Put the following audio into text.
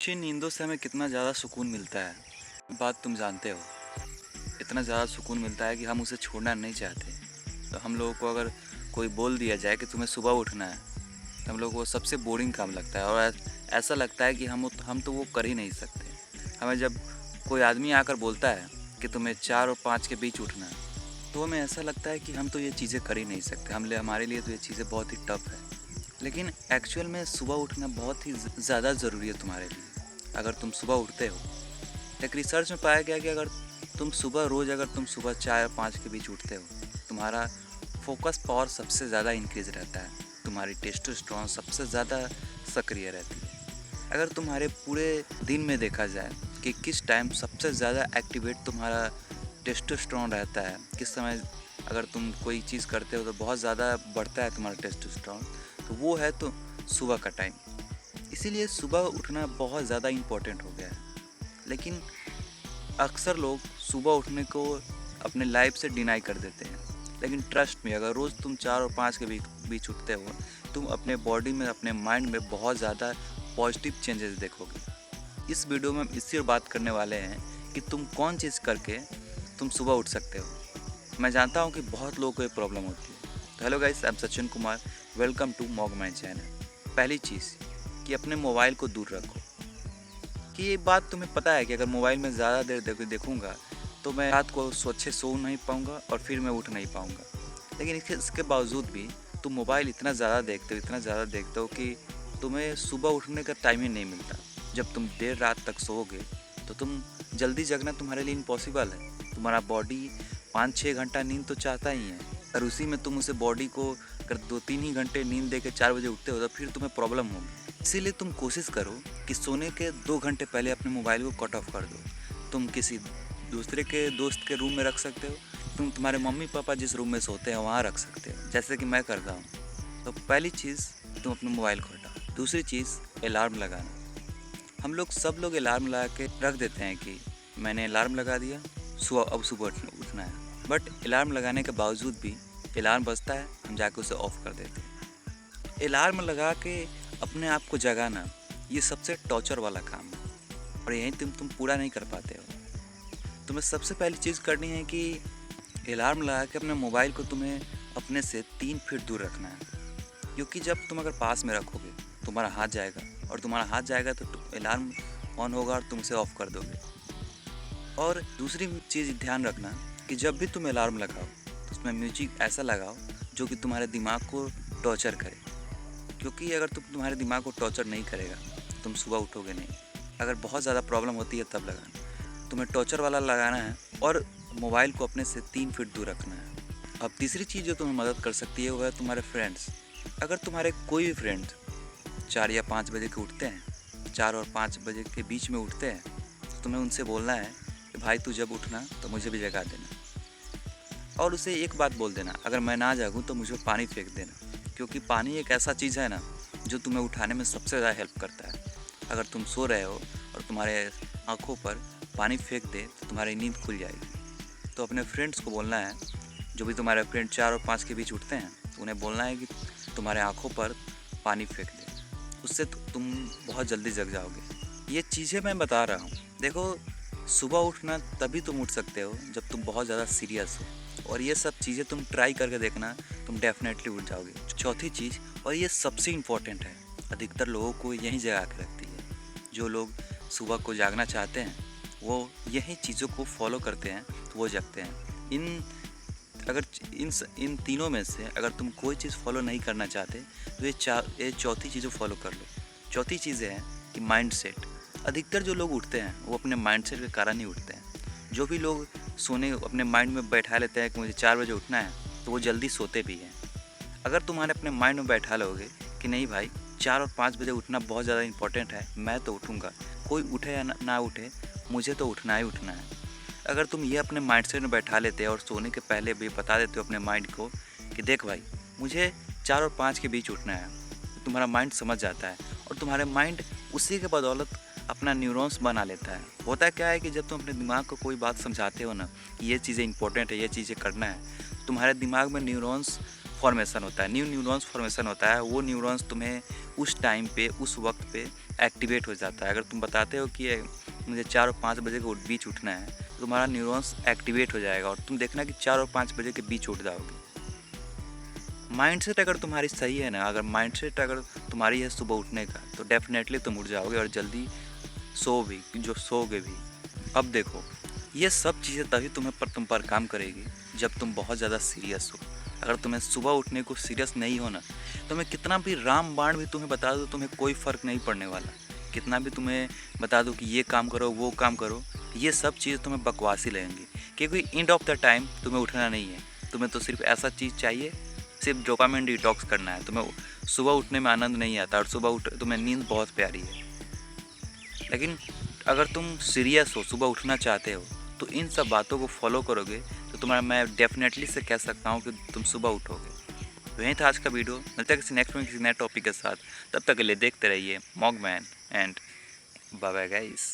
अच्छी नींदों से हमें कितना ज़्यादा सुकून मिलता है, बात तुम जानते हो। इतना ज़्यादा सुकून मिलता है कि हम उसे छोड़ना नहीं चाहते। तो हम लोगों को अगर कोई बोल दिया जाए कि तुम्हें सुबह उठना है, तो हम लोगों को सबसे बोरिंग काम लगता है और ऐसा लगता है कि हम तो वो कर ही नहीं सकते। हमें जब कोई आदमी आकर बोलता है कि तुम्हें 4 और 5 के बीच उठना है, तो हमें ऐसा लगता है कि हम तो ये चीज़ें कर ही नहीं सकते। हमारे लिए तो ये चीज़ें बहुत ही टफ है। लेकिन एक्चुअल में सुबह उठना बहुत ही ज़्यादा ज़रूरी है तुम्हारे लिए। अगर तुम सुबह उठते हो, एक रिसर्च में पाया गया कि अगर तुम सुबह 4 या 5 के बीच उठते हो, तुम्हारा फोकस पावर सबसे ज़्यादा इंक्रीज रहता है, तुम्हारी टेस्टोस्टेरोन सबसे ज़्यादा सक्रिय रहती है। अगर तुम्हारे पूरे दिन में देखा जाए कि किस टाइम सबसे ज़्यादा एक्टिवेट तुम्हारा टेस्टोस्टेरोन रहता है, किस समय अगर तुम कोई चीज़ करते हो तो बहुत ज़्यादा बढ़ता है तुम्हारा टेस्टोस्टेरोन, तो वो है तो सुबह का टाइम। इसीलिए सुबह उठना बहुत ज़्यादा इम्पोर्टेंट हो गया है। लेकिन अक्सर लोग सुबह उठने को अपने लाइफ से डिनाई कर देते हैं। लेकिन ट्रस्ट में, अगर रोज़ तुम 4 और 5 के बीच उठते हो, तुम अपने बॉडी में, अपने माइंड में बहुत ज़्यादा पॉजिटिव चेंजेस देखोगे। इस वीडियो में हम इसी और बात करने वाले हैं कि तुम कौन चीज़ करके तुम सुबह उठ सकते हो। मैं जानता हूँ कि बहुत लोगों को ये प्रॉब्लम होती है। तो hello guys, I am Sachin Kumar, welcome to मॉग माई चैनल। पहली चीज़ कि अपने मोबाइल को दूर रखो। कि ये बात तुम्हें पता है कि अगर मोबाइल में ज़्यादा देर देखूँगा तो मैं रात को अच्छे सो नहीं पाऊँगा और फिर मैं उठ नहीं पाऊँगा। लेकिन इसके बावजूद भी तुम मोबाइल इतना ज़्यादा देखते हो कि तुम्हें सुबह उठने का टाइम ही नहीं मिलता। जब तुम देर रात तक सोओगे तो तुम जल्दी जगना तुम्हारे लिए इम्पॉसिबल है। तुम्हारा बॉडी 5-6 घंटा नींद तो चाहता ही है, और उसी में तुम उसे बॉडी को अगर 2-3 ही घंटे नींद दे के 4 बजे उठते हो तो फिर तुम्हें प्रॉब्लम होगी। इसीलिए तुम कोशिश करो कि सोने के 2 घंटे पहले अपने मोबाइल को कट ऑफ कर दो। तुम किसी दूसरे के दोस्त के रूम में रख सकते हो, तुम्हारे मम्मी पापा जिस रूम में सोते हैं वहाँ रख सकते हो, जैसे कि मैं करता हूँ। तो पहली चीज़, तुम अपने मोबाइल को हटाओ। दूसरी चीज़, अलार्म लगाना। हम लोग सब लोग अलार्म लगा के रख देते हैं कि मैंने अलार्म लगा दिया, अब सुबह उठना है। बट अलार्म लगाने के बावजूद भी अलार्म बजता है, हम जाके उसे ऑफ़ कर देते हैं। अलार्म लगा के अपने आप को जगाना, ये सबसे टॉर्चर वाला काम है और यही तुम पूरा नहीं कर पाते हो। तुम्हें सबसे पहली चीज़ करनी है कि अलार्म लगा के अपने मोबाइल को तुम्हें अपने से 3 फीट दूर रखना है। क्योंकि जब तुम अगर पास में रखोगे, तुम्हारा हाथ जाएगा, और तुम्हारा हाथ जाएगा तो अलार्म ऑन होगा और तुम उसे ऑफ़ कर दोगे। और दूसरी चीज़ ध्यान रखना कि जब भी तुम अलार्म लगाओ तो उसमें म्यूजिक ऐसा लगाओ जो कि तुम्हारे दिमाग को टॉर्चर करे। क्योंकि अगर तुम्हारे दिमाग को टॉर्चर नहीं करेगा, तुम सुबह उठोगे नहीं। अगर बहुत ज़्यादा प्रॉब्लम होती है तब लगाना। तुम्हें टॉर्चर वाला लगाना है और मोबाइल को अपने से 3 फीट दूर रखना है। अब तीसरी चीज़ जो तुम्हें मदद कर सकती है वो है तुम्हारे फ्रेंड्स। अगर तुम्हारे कोई भी फ्रेंड 4 या 5 बजे के उठते हैं, 4 और 5 बजे के बीच में उठते हैं, तो तुम्हें उनसे बोलना है कि भाई तू जब उठना तो मुझे भी जगा देना। और उसे एक बात बोल देना, अगर मैं ना जागूँ तो मुझे पानी फेंक देना। क्योंकि पानी एक ऐसा चीज़ है ना जो तुम्हें उठाने में सबसे ज़्यादा हेल्प करता है। अगर तुम सो रहे हो और तुम्हारे आँखों पर पानी फेंक दे तो तुम्हारी नींद खुल जाएगी। तो अपने फ्रेंड्स को बोलना है, जो भी तुम्हारे फ्रेंड 4 और 5 के बीच उठते हैं, तो उन्हें बोलना है कि तुम्हारे आँखों पर पानी फेंक दे। उससे तुम बहुत जल्दी जग जाओगे। ये चीज़ें मैं बता रहा हूँ। देखो, सुबह उठना तभी तुम उठ सकते हो जब तुम बहुत ज़्यादा सीरियस हो, और ये सब चीज़ें तुम ट्राई करके देखना, तुम डेफिनेटली उठ जाओगे। चौथी चीज़, और ये सबसे इम्पोर्टेंट है, अधिकतर लोगों को यही जगा के रखती है। जो लोग सुबह को जागना चाहते हैं वो यही चीज़ों को फॉलो करते हैं तो वो जगते हैं। इन तीनों में से अगर तुम कोई चीज़ फॉलो नहीं करना चाहते तो ये चौथी चीज़ फॉलो कर लो। चौथी चीज़ है कि माइंड सेट। अधिकतर जो लोग उठते हैं वो अपने माइंड सेट के कारण ही उठते हैं। जो भी लोग सोने अपने माइंड में बैठा लेते हैं कि मुझे 4 बजे उठना है, तो वो जल्दी सोते भी हैं। अगर तुम्हारे अपने माइंड में बैठा लोगे कि नहीं भाई, 4 और 5 बजे उठना बहुत ज़्यादा इंपॉर्टेंट है, मैं तो उठूँगा, कोई उठे या ना उठे, मुझे तो उठना ही उठना है। अगर तुम ये अपने माइंडसेट में बैठा लेते हो और सोने के पहले भी बता देते हो अपने माइंड को कि देख भाई, मुझे 4 और 5 के बीच उठना है, तो तुम्हारा माइंड समझ जाता है और तुम्हारे माइंड उसी के बदौलत अपना न्यूरॉन्स बना लेता है। होता क्या है कि जब तुम अपने दिमाग को कोई बात समझाते हो ना कि ये चीज़ें इंपॉर्टेंट है, ये चीज़ें करना है, तुम्हारे दिमाग में न्यूरॉन्स फॉर्मेशन होता है, न्यू न्यूरॉन्स फॉर्मेशन होता है। वो न्यूरॉन्स तुम्हें उस टाइम पे, उस वक्त पे एक्टिवेट हो जाता है। अगर तुम बताते हो कि मुझे 4 और 5 बजे के बीच उठना है, तो तुम्हारा न्यूरॉन्स एक्टिवेट हो जाएगा और तुम देखना कि 4 और 5 बजे के बीच उठ जाओगे। माइंडसेट अगर तुम्हारी सही है ना, अगर माइंडसेट अगर तुम्हारी है सुबह उठने का, तो डेफिनेटली तुम उठ जाओगे और जल्दी सोओगे भी। अब देखो, ये सब चीज़ें तभी तुम पर काम करेगी जब तुम बहुत ज़्यादा सीरियस हो। अगर तुम्हें सुबह उठने को सीरियस नहीं होना, तो मैं कितना भी रामबाण भी तुम्हें बता दूँ, तुम्हें कोई फ़र्क नहीं पड़ने वाला। कितना भी तुम्हें बता दूँ कि ये काम करो, वो काम करो, ये सब चीज़ तुम्हें बकवास ही लगेंगी, क्योंकि एंड ऑफ द टाइम तुम्हें उठना नहीं है। तुम्हें तो सिर्फ ऐसा चीज़ चाहिए, सिर्फ डोपामिन डिटॉक्स करना है। तुम्हें सुबह उठने में आनंद नहीं आता और तुम्हें नींद बहुत प्यारी है। लेकिन अगर तुम सीरियस हो, सुबह उठना चाहते हो, तो इन सब बातों को फॉलो करोगे तो मैं डेफिनेटली से कह सकता हूँ कि तुम सुबह उठोगे। तो यही था आज का वीडियो। मिलता है किसी नेक्स्ट में किसी नए टॉपिक के साथ। तब तक के लिए देखते रहिए मॉगमैन एंड बाय बाय गाइस।